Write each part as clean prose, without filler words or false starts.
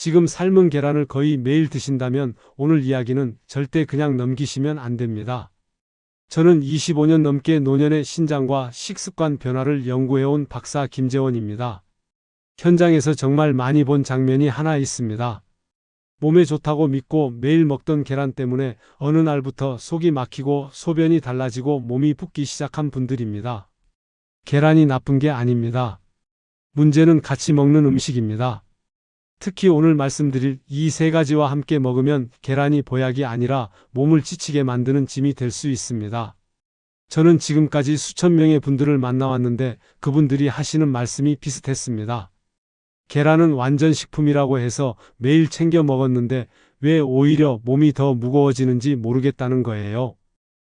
지금 삶은 계란을 거의 매일 드신다면 오늘 이야기는 절대 그냥 넘기시면 안 됩니다. 저는 25년 넘게 노년의 신장과 식습관 변화를 연구해온 박사 김재원입니다. 현장에서 정말 많이 본 장면이 하나 있습니다. 몸에 좋다고 믿고 매일 먹던 계란 때문에 어느 날부터 속이 막히고 소변이 달라지고 몸이 붓기 시작한 분들입니다. 계란이 나쁜 게 아닙니다. 문제는 같이 먹는 음식입니다. 특히 오늘 말씀드릴 이 세 가지와 함께 먹으면 계란이 보약이 아니라 몸을 지치게 만드는 짐이 될 수 있습니다. 저는 지금까지 수천 명의 분들을 만나왔는데 그분들이 하시는 말씀이 비슷했습니다. 계란은 완전 식품이라고 해서 매일 챙겨 먹었는데 왜 오히려 몸이 더 무거워지는지 모르겠다는 거예요.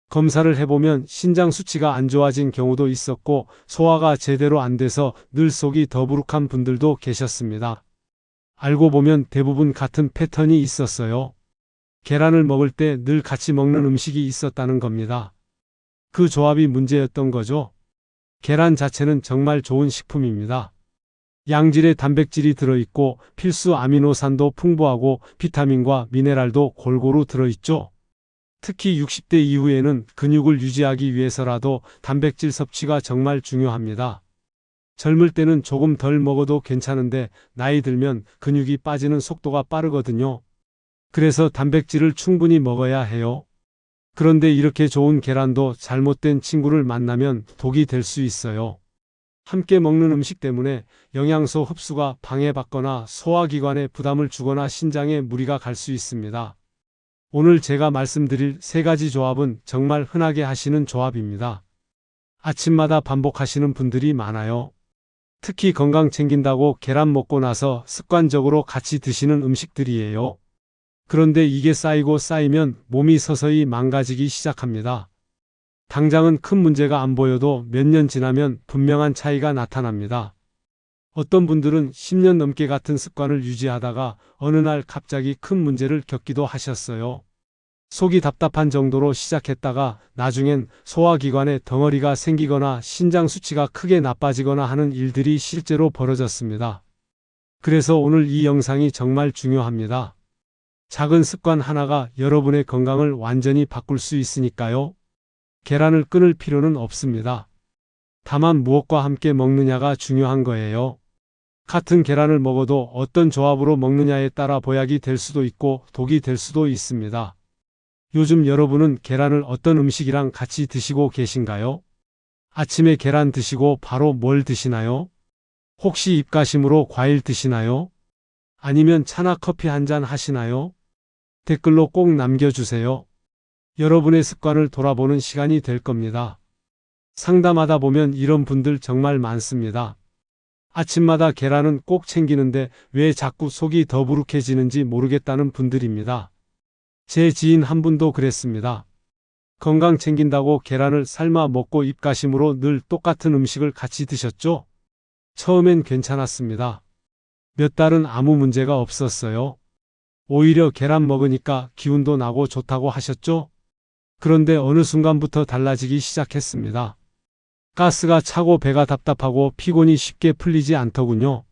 검사를 해보면 신장 수치가 안 좋아진 경우도 있었고 소화가 제대로 안 돼서 늘 속이 더부룩한 분들도 계셨습니다. 알고 보면 대부분 같은 패턴이 있었어요. 계란을 먹을 때 늘 같이 먹는 음식이 있었다는 겁니다. 그 조합이 문제였던 거죠. 계란 자체는 정말 좋은 식품입니다. 양질의 단백질이 들어있고 필수 아미노산도 풍부하고 비타민과 미네랄도 골고루 들어있죠. 특히 60대 이후에는 근육을 유지하기 위해서라도 단백질 섭취가 정말 중요합니다. 젊을 때는 조금 덜 먹어도 괜찮은데 나이 들면 근육이 빠지는 속도가 빠르거든요. 그래서 단백질을 충분히 먹어야 해요. 그런데 이렇게 좋은 계란도 잘못된 친구를 만나면 독이 될 수 있어요. 함께 먹는 음식 때문에 영양소 흡수가 방해받거나 소화기관에 부담을 주거나 신장에 무리가 갈 수 있습니다. 오늘 제가 말씀드릴 세 가지 조합은 정말 흔하게 하시는 조합입니다. 아침마다 반복하시는 분들이 많아요. 특히 건강 챙긴다고 계란 먹고 나서 습관적으로 같이 드시는 음식들이에요. 그런데 이게 쌓이고 쌓이면 몸이 서서히 망가지기 시작합니다. 당장은 큰 문제가 안 보여도 몇 년 지나면 분명한 차이가 나타납니다. 어떤 분들은 10년 넘게 같은 습관을 유지하다가 어느 날 갑자기 큰 문제를 겪기도 하셨어요. 속이 답답한 정도로 시작했다가 나중엔 소화기관에 덩어리가 생기거나 신장 수치가 크게 나빠지거나 하는 일들이 실제로 벌어졌습니다. 그래서 오늘 이 영상이 정말 중요합니다. 작은 습관 하나가 여러분의 건강을 완전히 바꿀 수 있으니까요. 계란을 끊을 필요는 없습니다. 다만 무엇과 함께 먹느냐가 중요한 거예요. 같은 계란을 먹어도 어떤 조합으로 먹느냐에 따라 보약이 될 수도 있고 독이 될 수도 있습니다. 요즘 여러분은 계란을 어떤 음식이랑 같이 드시고 계신가요? 아침에 계란 드시고 바로 뭘 드시나요? 혹시 입가심으로 과일 드시나요? 아니면 차나 커피 한 잔 하시나요? 댓글로 꼭 남겨주세요. 여러분의 습관을 돌아보는 시간이 될 겁니다. 상담하다 보면 이런 분들 정말 많습니다. 아침마다 계란은 꼭 챙기는데 왜 자꾸 속이 더부룩해지는지 모르겠다는 분들입니다. 제 지인 한 분도 그랬습니다. 건강 챙긴다고 계란을 삶아 먹고 입가심으로 늘 똑같은 음식을 같이 드셨죠? 처음엔 괜찮았습니다. 몇 달은 아무 문제가 없었어요. 오히려 계란 먹으니까 기운도 나고 좋다고 하셨죠? 그런데 어느 순간부터 달라지기 시작했습니다. 가스가 차고 배가 답답하고 피곤이 쉽게 풀리지 않더군요.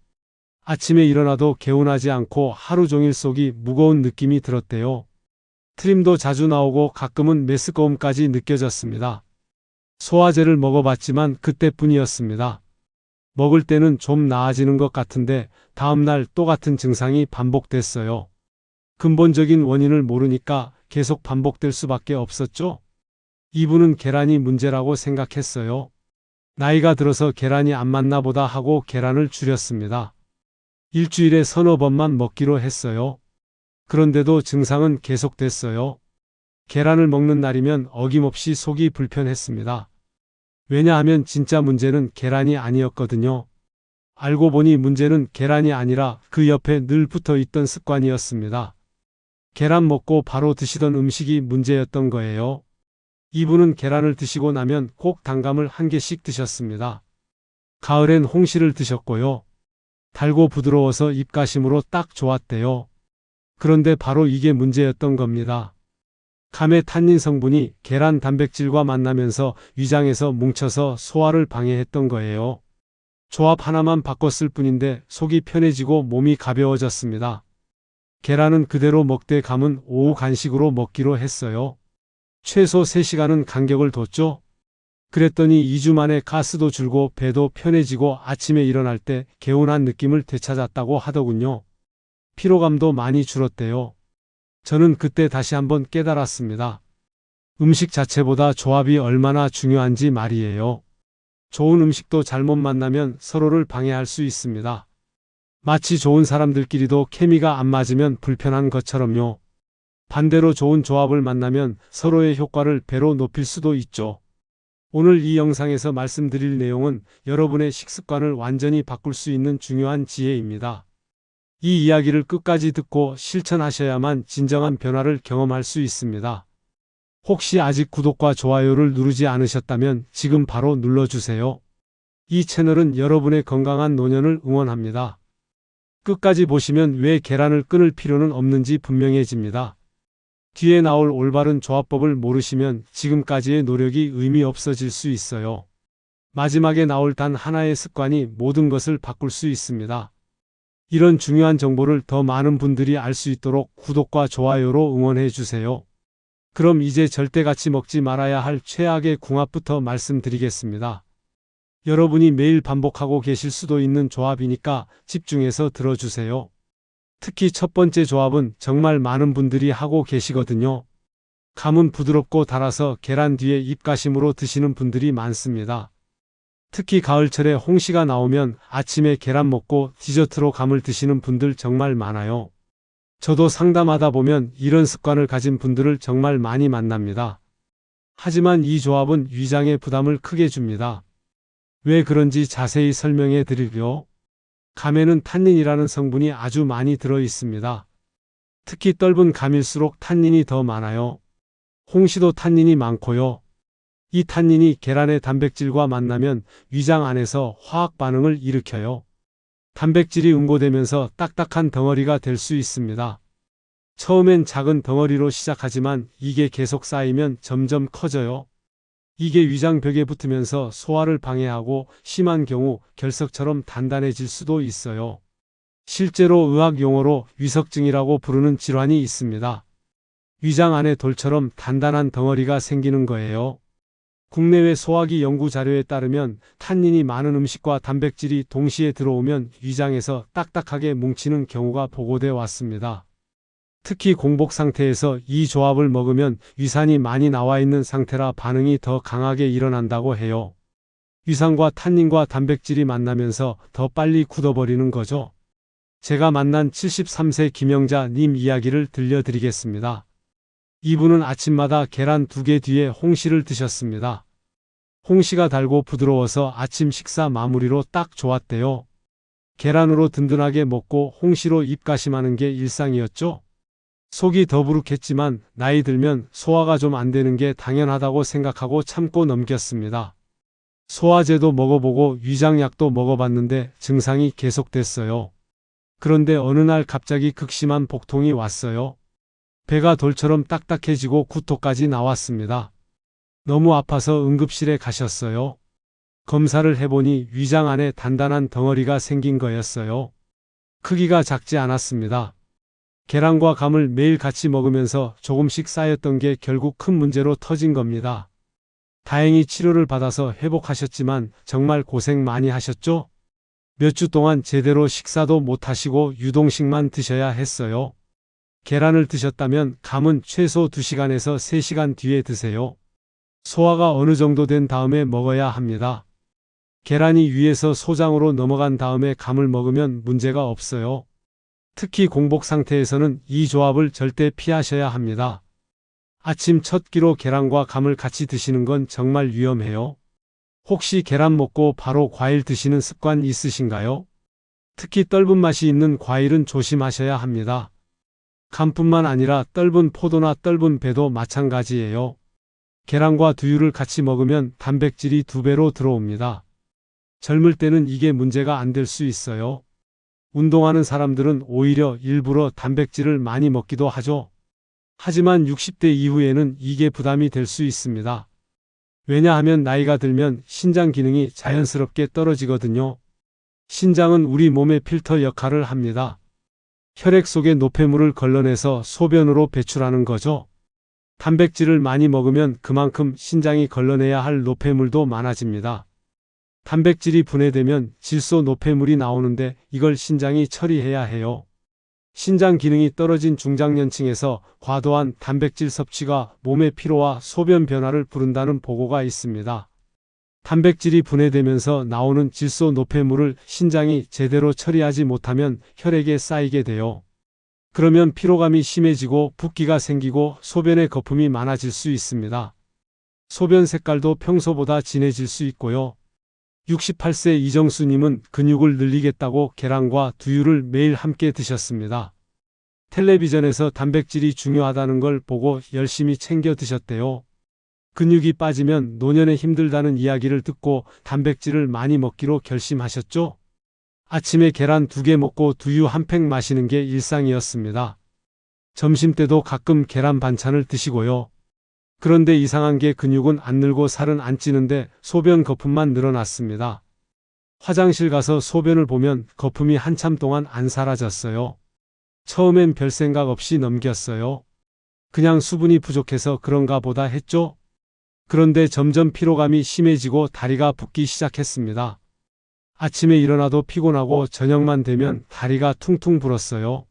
아침에 일어나도 개운하지 않고 하루 종일 속이 무거운 느낌이 들었대요. 트림도 자주 나오고 가끔은 메스꺼움까지 느껴졌습니다. 소화제를 먹어봤지만 그때뿐이었습니다. 먹을 때는 좀 나아지는 것 같은데 다음날 또 같은 증상이 반복됐어요. 근본적인 원인을 모르니까 계속 반복될 수밖에 없었죠. 이분은 계란이 문제라고 생각했어요. 나이가 들어서 계란이 안 맞나 보다 하고 계란을 줄였습니다. 일주일에 서너 번만 먹기로 했어요. 그런데도 증상은 계속됐어요. 계란을 먹는 날이면 어김없이 속이 불편했습니다. 왜냐하면 진짜 문제는 계란이 아니었거든요. 알고 보니 문제는 계란이 아니라 그 옆에 늘 붙어 있던 습관이었습니다. 계란 먹고 바로 드시던 음식이 문제였던 거예요. 이분은 계란을 드시고 나면 꼭 단감을 한 개씩 드셨습니다. 가을엔 홍시를 드셨고요. 달고 부드러워서 입가심으로 딱 좋았대요. 그런데 바로 이게 문제였던 겁니다. 감의 탄닌 성분이 계란 단백질과 만나면서 위장에서 뭉쳐서 소화를 방해했던 거예요. 조합 하나만 바꿨을 뿐인데 속이 편해지고 몸이 가벼워졌습니다. 계란은 그대로 먹되 감은 오후 간식으로 먹기로 했어요. 최소 3시간은 간격을 뒀죠. 그랬더니 2주 만에 가스도 줄고 배도 편해지고 아침에 일어날 때 개운한 느낌을 되찾았다고 하더군요. 피로감도 많이 줄었대요. 저는 그때 다시 한번 깨달았습니다. 음식 자체보다 조합이 얼마나 중요한지 말이에요. 좋은 음식도 잘못 만나면 서로를 방해할 수 있습니다. 마치 좋은 사람들끼리도 케미가 안 맞으면 불편한 것처럼요. 반대로 좋은 조합을 만나면 서로의 효과를 배로 높일 수도 있죠. 오늘 이 영상에서 말씀드릴 내용은 여러분의 식습관을 완전히 바꿀 수 있는 중요한 지혜입니다. 이 이야기를 끝까지 듣고 실천하셔야만 진정한 변화를 경험할 수 있습니다. 혹시 아직 구독과 좋아요를 누르지 않으셨다면 지금 바로 눌러주세요. 이 채널은 여러분의 건강한 노년을 응원합니다. 끝까지 보시면 왜 계란을 끊을 필요는 없는지 분명해집니다. 뒤에 나올 올바른 조합법을 모르시면 지금까지의 노력이 의미 없어질 수 있어요. 마지막에 나올 단 하나의 습관이 모든 것을 바꿀 수 있습니다. 이런 중요한 정보를 더 많은 분들이 알 수 있도록 구독과 좋아요로 응원해 주세요. 그럼 이제 절대 같이 먹지 말아야 할 최악의 궁합부터 말씀드리겠습니다. 여러분이 매일 반복하고 계실 수도 있는 조합이니까 집중해서 들어주세요. 특히 첫 번째 조합은 정말 많은 분들이 하고 계시거든요. 감은 부드럽고 달아서 계란 뒤에 입가심으로 드시는 분들이 많습니다. 특히 가을철에 홍시가 나오면 아침에 계란 먹고 디저트로 감을 드시는 분들 정말 많아요. 저도 상담하다 보면 이런 습관을 가진 분들을 정말 많이 만납니다. 하지만 이 조합은 위장에 부담을 크게 줍니다. 왜 그런지 자세히 설명해 드릴게요. 감에는 탄닌이라는 성분이 아주 많이 들어 있습니다. 특히 떫은 감일수록 탄닌이 더 많아요. 홍시도 탄닌이 많고요. 이 탄닌이 계란의 단백질과 만나면 위장 안에서 화학 반응을 일으켜요. 단백질이 응고되면서 딱딱한 덩어리가 될 수 있습니다. 처음엔 작은 덩어리로 시작하지만 이게 계속 쌓이면 점점 커져요. 이게 위장벽에 붙으면서 소화를 방해하고 심한 경우 결석처럼 단단해질 수도 있어요. 실제로 의학 용어로 위석증이라고 부르는 질환이 있습니다. 위장 안에 돌처럼 단단한 덩어리가 생기는 거예요. 국내외 소화기 연구 자료에 따르면 탄닌이 많은 음식과 단백질이 동시에 들어오면 위장에서 딱딱하게 뭉치는 경우가 보고되어 왔습니다. 특히 공복 상태에서 이 조합을 먹으면 위산이 많이 나와 있는 상태라 반응이 더 강하게 일어난다고 해요. 위산과 탄닌과 단백질이 만나면서 더 빨리 굳어버리는 거죠. 제가 만난 73세 김영자 님 이야기를 들려드리겠습니다. 이분은 아침마다 계란 2개 뒤에 홍시를 드셨습니다. 홍시가 달고 부드러워서 아침 식사 마무리로 딱 좋았대요. 계란으로 든든하게 먹고 홍시로 입가심하는 게 일상이었죠. 속이 더부룩했지만 나이 들면 소화가 좀 안 되는 게 당연하다고 생각하고 참고 넘겼습니다. 소화제도 먹어보고 위장약도 먹어봤는데 증상이 계속됐어요. 그런데 어느 날 갑자기 극심한 복통이 왔어요. 배가 돌처럼 딱딱해지고 구토까지 나왔습니다. 너무 아파서 응급실에 가셨어요. 검사를 해보니 위장 안에 단단한 덩어리가 생긴 거였어요. 크기가 작지 않았습니다. 계란과 감을 매일 같이 먹으면서 조금씩 쌓였던 게 결국 큰 문제로 터진 겁니다. 다행히 치료를 받아서 회복하셨지만 정말 고생 많이 하셨죠? 몇 주 동안 제대로 식사도 못 하시고 유동식만 드셔야 했어요. 계란을 드셨다면 감은 최소 2시간에서 3시간 뒤에 드세요. 소화가 어느 정도 된 다음에 먹어야 합니다. 계란이 위에서 소장으로 넘어간 다음에 감을 먹으면 문제가 없어요. 특히 공복 상태에서는 이 조합을 절대 피하셔야 합니다. 아침 첫 끼로 계란과 감을 같이 드시는 건 정말 위험해요. 혹시 계란 먹고 바로 과일 드시는 습관 있으신가요? 특히 떫은 맛이 있는 과일은 조심하셔야 합니다. 감뿐만 아니라 떫은 포도나 떫은 배도 마찬가지예요. 계란과 두유를 같이 먹으면 단백질이 2배로 들어옵니다. 젊을 때는 이게 문제가 안 될 수 있어요. 운동하는 사람들은 오히려 일부러 단백질을 많이 먹기도 하죠. 하지만 60대 이후에는 이게 부담이 될 수 있습니다. 왜냐하면 나이가 들면 신장 기능이 자연스럽게 떨어지거든요. 신장은 우리 몸의 필터 역할을 합니다. 혈액 속의 노폐물을 걸러내서 소변으로 배출하는 거죠. 단백질을 많이 먹으면 그만큼 신장이 걸러내야 할 노폐물도 많아집니다. 단백질이 분해되면 질소 노폐물이 나오는데 이걸 신장이 처리해야 해요. 신장 기능이 떨어진 중장년층에서 과도한 단백질 섭취가 몸의 피로와 소변 변화를 부른다는 보고가 있습니다. 단백질이 분해되면서 나오는 질소 노폐물을 신장이 제대로 처리하지 못하면 혈액에 쌓이게 돼요. 그러면 피로감이 심해지고 붓기가 생기고 소변에 거품이 많아질 수 있습니다. 소변 색깔도 평소보다 진해질 수 있고요. 68세 이정수님은 근육을 늘리겠다고 계란과 두유를 매일 함께 드셨습니다. 텔레비전에서 단백질이 중요하다는 걸 보고 열심히 챙겨 드셨대요. 근육이 빠지면 노년에 힘들다는 이야기를 듣고 단백질을 많이 먹기로 결심하셨죠? 아침에 계란 2개 먹고 두유 한 팩 마시는 게 일상이었습니다. 점심때도 가끔 계란 반찬을 드시고요. 그런데 이상한 게 근육은 안 늘고 살은 안 찌는데 소변 거품만 늘어났습니다. 화장실 가서 소변을 보면 거품이 한참 동안 안 사라졌어요. 처음엔 별 생각 없이 넘겼어요. 그냥 수분이 부족해서 그런가 보다 했죠. 그런데 점점 피로감이 심해지고 다리가 붓기 시작했습니다. 아침에 일어나도 피곤하고 저녁만 되면 다리가 퉁퉁 불었어요.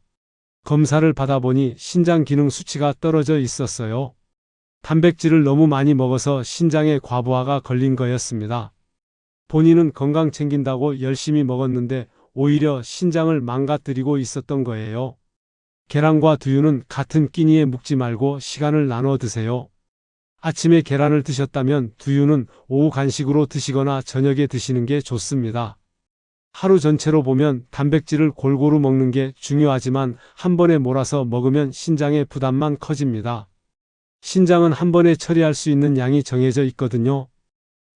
검사를 받아보니 신장 기능 수치가 떨어져 있었어요. 단백질을 너무 많이 먹어서 신장에 과부하가 걸린 거였습니다. 본인은 건강 챙긴다고 열심히 먹었는데 오히려 신장을 망가뜨리고 있었던 거예요. 계란과 두유는 같은 끼니에 묵지 말고 시간을 나눠 드세요. 아침에 계란을 드셨다면 두유는 오후 간식으로 드시거나 저녁에 드시는 게 좋습니다. 하루 전체로 보면 단백질을 골고루 먹는 게 중요하지만 한 번에 몰아서 먹으면 신장의 부담만 커집니다. 신장은 한 번에 처리할 수 있는 양이 정해져 있거든요.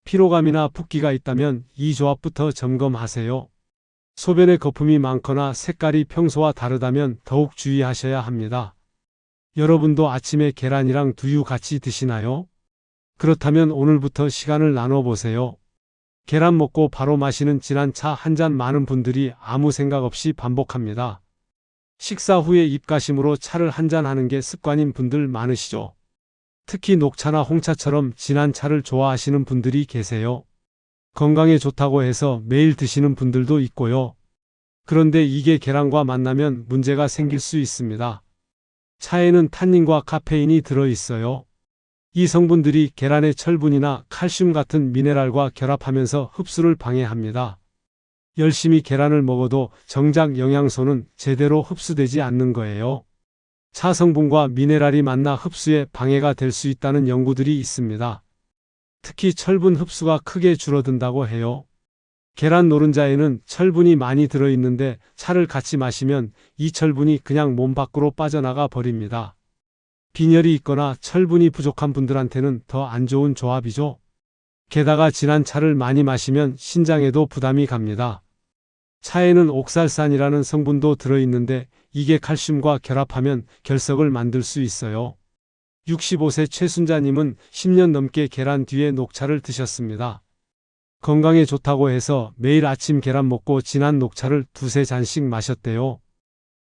피로감이나 붓기가 있다면 이 조합부터 점검하세요. 소변에 거품이 많거나 색깔이 평소와 다르다면 더욱 주의하셔야 합니다. 여러분도 아침에 계란이랑 두유 같이 드시나요? 그렇다면 오늘부터 시간을 나눠보세요. 계란 먹고 바로 마시는 진한 차 한 잔 많은 분들이 아무 생각 없이 반복합니다. 식사 후에 입가심으로 차를 한 잔 하는 게 습관인 분들 많으시죠? 특히 녹차나 홍차처럼 진한 차를 좋아하시는 분들이 계세요. 건강에 좋다고 해서 매일 드시는 분들도 있고요. 그런데 이게 계란과 만나면 문제가 생길 수 있습니다. 차에는 탄닌과 카페인이 들어있어요. 이 성분들이 계란의 철분이나 칼슘 같은 미네랄과 결합하면서 흡수를 방해합니다. 열심히 계란을 먹어도 정작 영양소는 제대로 흡수되지 않는 거예요. 차 성분과 미네랄이 만나 흡수에 방해가 될 수 있다는 연구들이 있습니다. 특히 철분 흡수가 크게 줄어든다고 해요. 계란 노른자에는 철분이 많이 들어있는데 차를 같이 마시면 이 철분이 그냥 몸 밖으로 빠져나가 버립니다. 빈혈이 있거나 철분이 부족한 분들한테는 더 안 좋은 조합이죠. 게다가 진한 차를 많이 마시면 신장에도 부담이 갑니다. 차에는 옥살산이라는 성분도 들어있는데 이게 칼슘과 결합하면 결석을 만들 수 있어요. 65세 최순자님은 10년 넘게 계란 뒤에 녹차를 드셨습니다. 건강에 좋다고 해서 매일 아침 계란 먹고 진한 녹차를 2~3잔씩 마셨대요.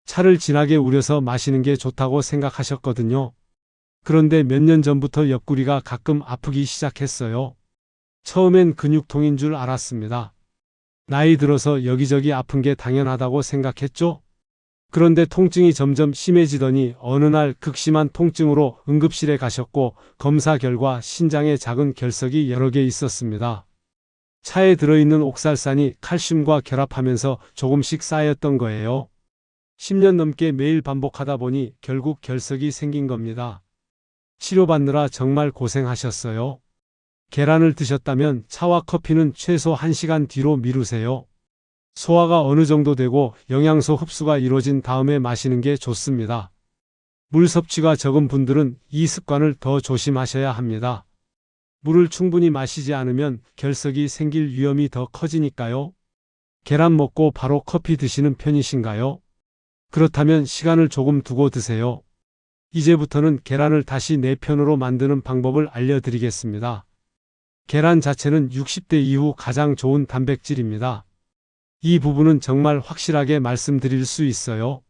차를 진하게 우려서 마시는 게 좋다고 생각하셨거든요. 그런데 몇 년 전부터 옆구리가 가끔 아프기 시작했어요. 처음엔 근육통인 줄 알았습니다. 나이 들어서 여기저기 아픈 게 당연하다고 생각했죠? 그런데 통증이 점점 심해지더니 어느 날 극심한 통증으로 응급실에 가셨고 검사 결과 신장에 작은 결석이 여러 개 있었습니다. 차에 들어있는 옥살산이 칼슘과 결합하면서 조금씩 쌓였던 거예요. 10년 넘게 매일 반복하다 보니 결국 결석이 생긴 겁니다. 치료받느라 정말 고생하셨어요. 계란을 드셨다면 차와 커피는 최소 1시간 뒤로 미루세요. 소화가 어느 정도 되고 영양소 흡수가 이루어진 다음에 마시는 게 좋습니다. 물 섭취가 적은 분들은 이 습관을 더 조심하셔야 합니다. 물을 충분히 마시지 않으면 결석이 생길 위험이 더 커지니까요. 계란 먹고 바로 커피 드시는 편이신가요? 그렇다면 시간을 조금 두고 드세요. 이제부터는 계란을 다시 내 편으로 만드는 방법을 알려드리겠습니다. 계란 자체는 60대 이후 가장 좋은 단백질입니다. 이 부분은 정말 확실하게 말씀드릴 수 있어요.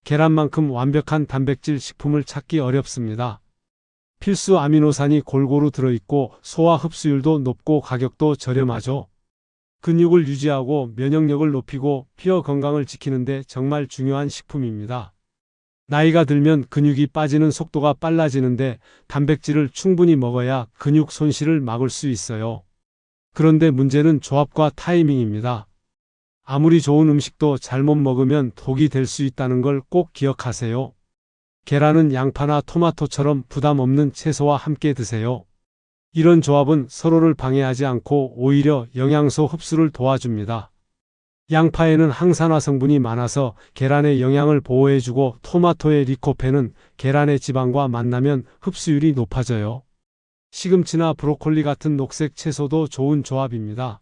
계란만큼 완벽한 단백질 식품을 찾기 어렵습니다. 필수 아미노산이 골고루 들어있고 소화 흡수율도 높고 가격도 저렴하죠. 근육을 유지하고 면역력을 높이고 뼈 건강을 지키는데 정말 중요한 식품입니다. 나이가 들면 근육이 빠지는 속도가 빨라지는데 단백질을 충분히 먹어야 근육 손실을 막을 수 있어요. 그런데 문제는 조합과 타이밍입니다. 아무리 좋은 음식도 잘못 먹으면 독이 될 수 있다는 걸 꼭 기억하세요. 계란은 양파나 토마토처럼 부담 없는 채소와 함께 드세요. 이런 조합은 서로를 방해하지 않고 오히려 영양소 흡수를 도와줍니다. 양파에는 항산화 성분이 많아서 계란의 영양을 보호해주고 토마토의 리코펜은 계란의 지방과 만나면 흡수율이 높아져요. 시금치나 브로콜리 같은 녹색 채소도 좋은 조합입니다.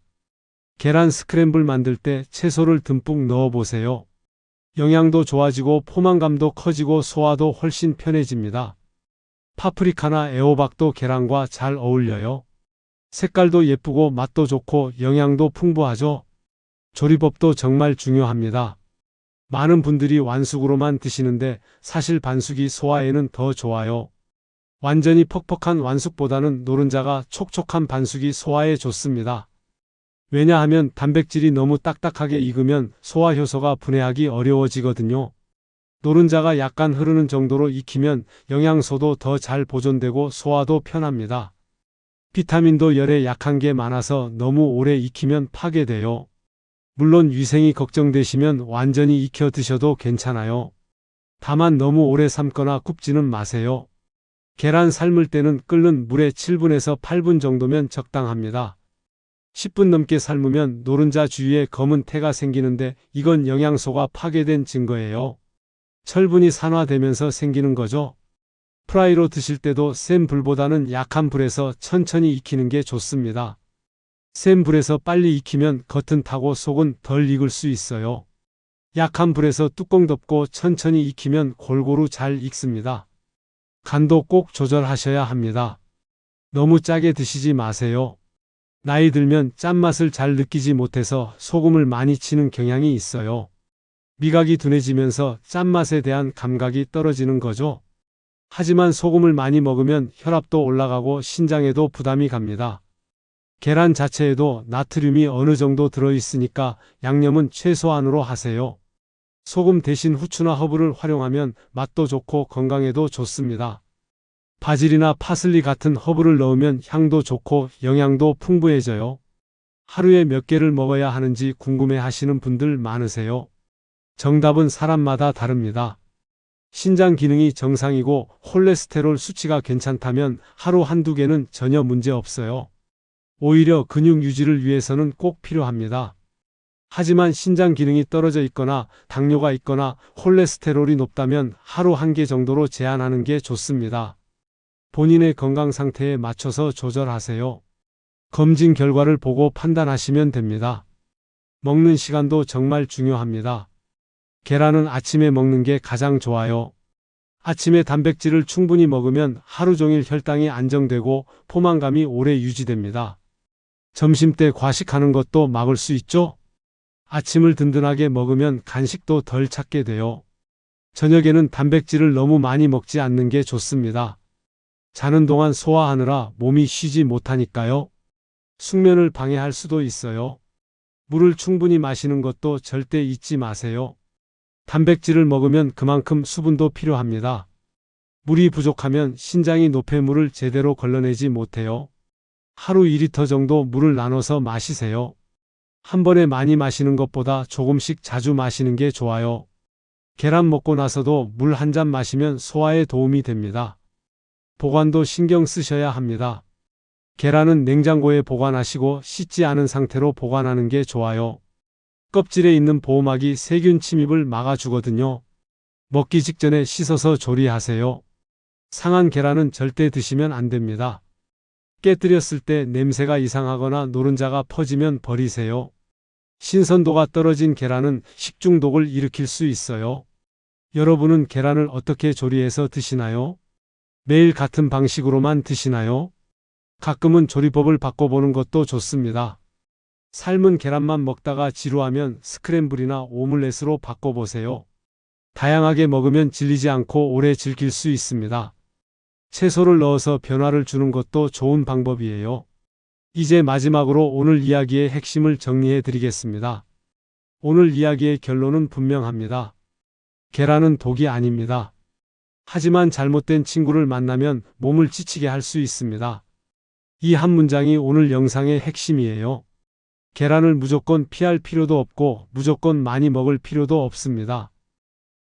계란 스크램블 만들 때 채소를 듬뿍 넣어보세요. 영양도 좋아지고 포만감도 커지고 소화도 훨씬 편해집니다. 파프리카나 애호박도 계란과 잘 어울려요. 색깔도 예쁘고 맛도 좋고 영양도 풍부하죠. 조리법도 정말 중요합니다. 많은 분들이 완숙으로만 드시는데 사실 반숙이 소화에는 더 좋아요. 완전히 퍽퍽한 완숙보다는 노른자가 촉촉한 반숙이 소화에 좋습니다. 왜냐하면 단백질이 너무 딱딱하게 익으면 소화 효소가 분해하기 어려워지거든요. 노른자가 약간 흐르는 정도로 익히면 영양소도 더 잘 보존되고 소화도 편합니다. 비타민도 열에 약한 게 많아서 너무 오래 익히면 파괴돼요. 물론 위생이 걱정되시면 완전히 익혀 드셔도 괜찮아요. 다만 너무 오래 삶거나 굽지는 마세요. 계란 삶을 때는 끓는 물에 7분에서 8분 정도면 적당합니다. 10분 넘게 삶으면 노른자 주위에 검은 태가 생기는데 이건 영양소가 파괴된 증거예요. 철분이 산화되면서 생기는 거죠. 프라이로 드실 때도 센 불보다는 약한 불에서 천천히 익히는 게 좋습니다. 센 불에서 빨리 익히면 겉은 타고 속은 덜 익을 수 있어요. 약한 불에서 뚜껑 덮고 천천히 익히면 골고루 잘 익습니다. 간도 꼭 조절하셔야 합니다. 너무 짜게 드시지 마세요. 나이 들면 짠맛을 잘 느끼지 못해서 소금을 많이 치는 경향이 있어요. 미각이 둔해지면서 짠맛에 대한 감각이 떨어지는 거죠. 하지만 소금을 많이 먹으면 혈압도 올라가고 신장에도 부담이 갑니다. 계란 자체에도 나트륨이 어느 정도 들어있으니까 양념은 최소한으로 하세요. 소금 대신 후추나 허브를 활용하면 맛도 좋고 건강에도 좋습니다. 바질이나 파슬리 같은 허브를 넣으면 향도 좋고 영양도 풍부해져요. 하루에 몇 개를 먹어야 하는지 궁금해 하시는 분들 많으세요. 정답은 사람마다 다릅니다. 신장 기능이 정상이고 콜레스테롤 수치가 괜찮다면 하루 한두 개는 전혀 문제 없어요. 오히려 근육 유지를 위해서는 꼭 필요합니다. 하지만 신장 기능이 떨어져 있거나 당뇨가 있거나 콜레스테롤이 높다면 하루 한 개 정도로 제한하는 게 좋습니다. 본인의 건강 상태에 맞춰서 조절하세요. 검진 결과를 보고 판단하시면 됩니다. 먹는 시간도 정말 중요합니다. 계란은 아침에 먹는 게 가장 좋아요. 아침에 단백질을 충분히 먹으면 하루 종일 혈당이 안정되고 포만감이 오래 유지됩니다. 점심때 과식하는 것도 막을 수 있죠? 아침을 든든하게 먹으면 간식도 덜 찾게 돼요. 저녁에는 단백질을 너무 많이 먹지 않는 게 좋습니다. 자는 동안 소화하느라 몸이 쉬지 못하니까요. 숙면을 방해할 수도 있어요. 물을 충분히 마시는 것도 절대 잊지 마세요. 단백질을 먹으면 그만큼 수분도 필요합니다. 물이 부족하면 신장이 노폐물을 제대로 걸러내지 못해요. 하루 2리터 정도 물을 나눠서 마시세요. 한 번에 많이 마시는 것보다 조금씩 자주 마시는 게 좋아요. 계란 먹고 나서도 물 한 잔 마시면 소화에 도움이 됩니다. 보관도 신경 쓰셔야 합니다. 계란은 냉장고에 보관하시고 씻지 않은 상태로 보관하는 게 좋아요. 껍질에 있는 보호막이 세균 침입을 막아주거든요. 먹기 직전에 씻어서 조리하세요. 상한 계란은 절대 드시면 안 됩니다. 깨뜨렸을 때 냄새가 이상하거나 노른자가 퍼지면 버리세요. 신선도가 떨어진 계란은 식중독을 일으킬 수 있어요. 여러분은 계란을 어떻게 조리해서 드시나요? 매일 같은 방식으로만 드시나요? 가끔은 조리법을 바꿔보는 것도 좋습니다. 삶은 계란만 먹다가 지루하면 스크램블이나 오믈렛으로 바꿔보세요. 다양하게 먹으면 질리지 않고 오래 즐길 수 있습니다. 채소를 넣어서 변화를 주는 것도 좋은 방법이에요. 이제 마지막으로 오늘 이야기의 핵심을 정리해 드리겠습니다. 오늘 이야기의 결론은 분명합니다. 계란은 독이 아닙니다. 하지만 잘못된 친구를 만나면 몸을 지치게 할 수 있습니다. 이 한 문장이 오늘 영상의 핵심이에요. 계란을 무조건 피할 필요도 없고 무조건 많이 먹을 필요도 없습니다.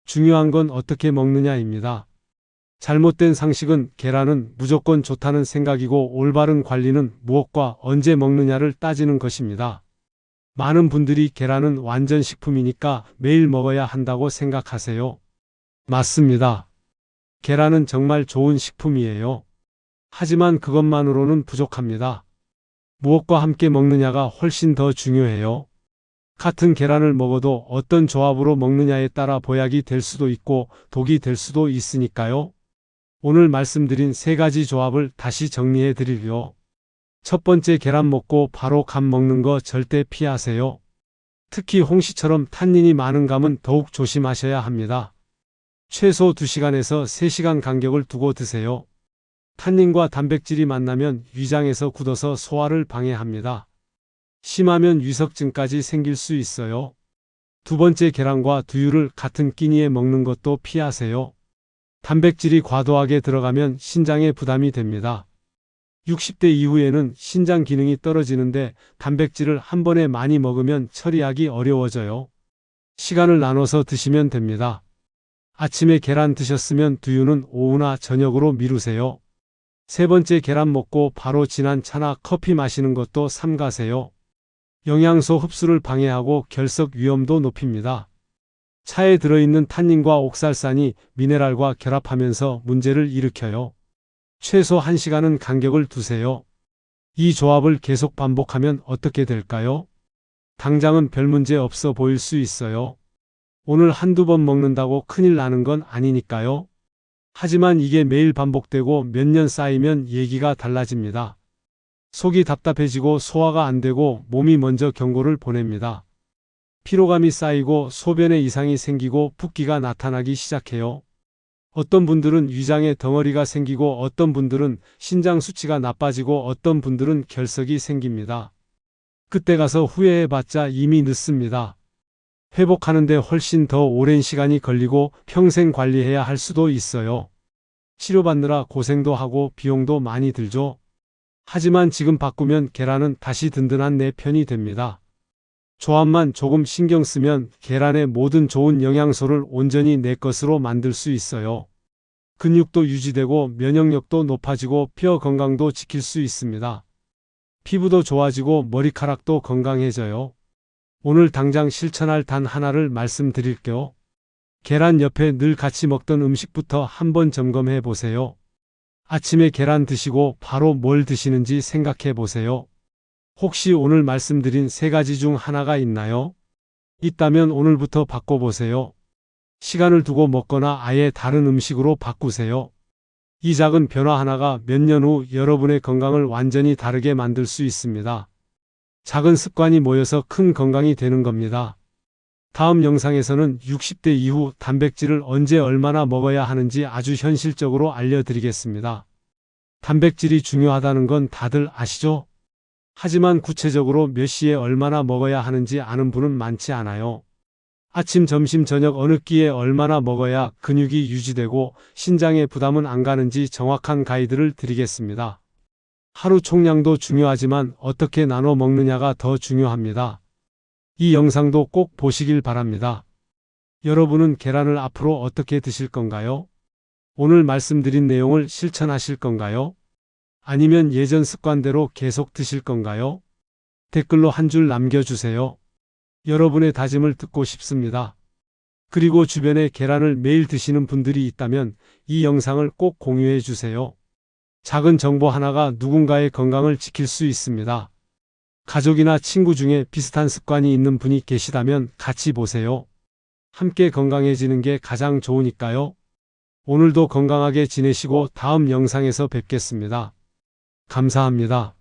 중요한 건 어떻게 먹느냐입니다. 잘못된 상식은 계란은 무조건 좋다는 생각이고 올바른 관리는 무엇과 언제 먹느냐를 따지는 것입니다. 많은 분들이 계란은 완전 식품이니까 매일 먹어야 한다고 생각하세요. 맞습니다. 계란은 정말 좋은 식품이에요. 하지만 그것만으로는 부족합니다. 무엇과 함께 먹느냐가 훨씬 더 중요해요. 같은 계란을 먹어도 어떤 조합으로 먹느냐에 따라 보약이 될 수도 있고 독이 될 수도 있으니까요. 오늘 말씀드린 3가지 조합을 다시 정리해 드리려. 첫 번째, 계란 먹고 바로 감 먹는 거 절대 피하세요. 특히 홍시처럼 탄닌이 많은 감은 더욱 조심하셔야 합니다. 최소 2시간에서 3시간 간격을 두고 드세요. 탄닌과 단백질이 만나면 위장에서 굳어서 소화를 방해합니다. 심하면 위석증까지 생길 수 있어요. 두 번째, 계란과 두유를 같은 끼니에 먹는 것도 피하세요. 단백질이 과도하게 들어가면 신장에 부담이 됩니다. 60대 이후에는 신장 기능이 떨어지는데 단백질을 한 번에 많이 먹으면 처리하기 어려워져요. 시간을 나눠서 드시면 됩니다. 아침에 계란 드셨으면 두유는 오후나 저녁으로 미루세요. 세 번째, 계란 먹고 바로 진한 차나 커피 마시는 것도 삼가세요. 영양소 흡수를 방해하고 결석 위험도 높입니다. 차에 들어있는 탄닌과 옥살산이 미네랄과 결합하면서 문제를 일으켜요. 최소 1시간은 간격을 두세요. 이 조합을 계속 반복하면 어떻게 될까요? 당장은 별 문제 없어 보일 수 있어요. 오늘 한두 번 먹는다고 큰일 나는 건 아니니까요. 하지만 이게 매일 반복되고 몇 년 쌓이면 얘기가 달라집니다. 속이 답답해지고 소화가 안 되고 몸이 먼저 경고를 보냅니다. 피로감이 쌓이고 소변에 이상이 생기고 붓기가 나타나기 시작해요. 어떤 분들은 위장에 덩어리가 생기고 어떤 분들은 신장 수치가 나빠지고 어떤 분들은 결석이 생깁니다. 그때 가서 후회해봤자 이미 늦습니다. 회복하는데 훨씬 더 오랜 시간이 걸리고 평생 관리해야 할 수도 있어요. 치료받느라 고생도 하고 비용도 많이 들죠. 하지만 지금 바꾸면 계란은 다시 든든한 내 편이 됩니다. 조합만 조금 신경 쓰면 계란의 모든 좋은 영양소를 온전히 내 것으로 만들 수 있어요. 근육도 유지되고 면역력도 높아지고 뼈 건강도 지킬 수 있습니다. 피부도 좋아지고 머리카락도 건강해져요. 오늘 당장 실천할 단 하나를 말씀드릴게요. 계란 옆에 늘 같이 먹던 음식부터 한번 점검해 보세요. 아침에 계란 드시고 바로 뭘 드시는지 생각해 보세요. 혹시 오늘 말씀드린 3가지 중 하나가 있나요? 있다면 오늘부터 바꿔보세요. 시간을 두고 먹거나 아예 다른 음식으로 바꾸세요. 이 작은 변화 하나가 몇 년 후 여러분의 건강을 완전히 다르게 만들 수 있습니다. 작은 습관이 모여서 큰 건강이 되는 겁니다. 다음 영상에서는 60대 이후 단백질을 언제 얼마나 먹어야 하는지 아주 현실적으로 알려드리겠습니다. 단백질이 중요하다는 건 다들 아시죠? 하지만 구체적으로 몇 시에 얼마나 먹어야 하는지 아는 분은 많지 않아요. 아침, 점심, 저녁 어느 끼에 얼마나 먹어야 근육이 유지되고 신장에 부담은 안 가는지 정확한 가이드를 드리겠습니다. 하루 총량도 중요하지만 어떻게 나눠 먹느냐가 더 중요합니다. 이 영상도 꼭 보시길 바랍니다. 여러분은 계란을 앞으로 어떻게 드실 건가요? 오늘 말씀드린 내용을 실천하실 건가요? 아니면 예전 습관대로 계속 드실 건가요? 댓글로 한 줄 남겨주세요. 여러분의 다짐을 듣고 싶습니다. 그리고 주변에 계란을 매일 드시는 분들이 있다면 이 영상을 꼭 공유해 주세요. 작은 정보 하나가 누군가의 건강을 지킬 수 있습니다. 가족이나 친구 중에 비슷한 습관이 있는 분이 계시다면 같이 보세요. 함께 건강해지는 게 가장 좋으니까요. 오늘도 건강하게 지내시고 다음 영상에서 뵙겠습니다. 감사합니다.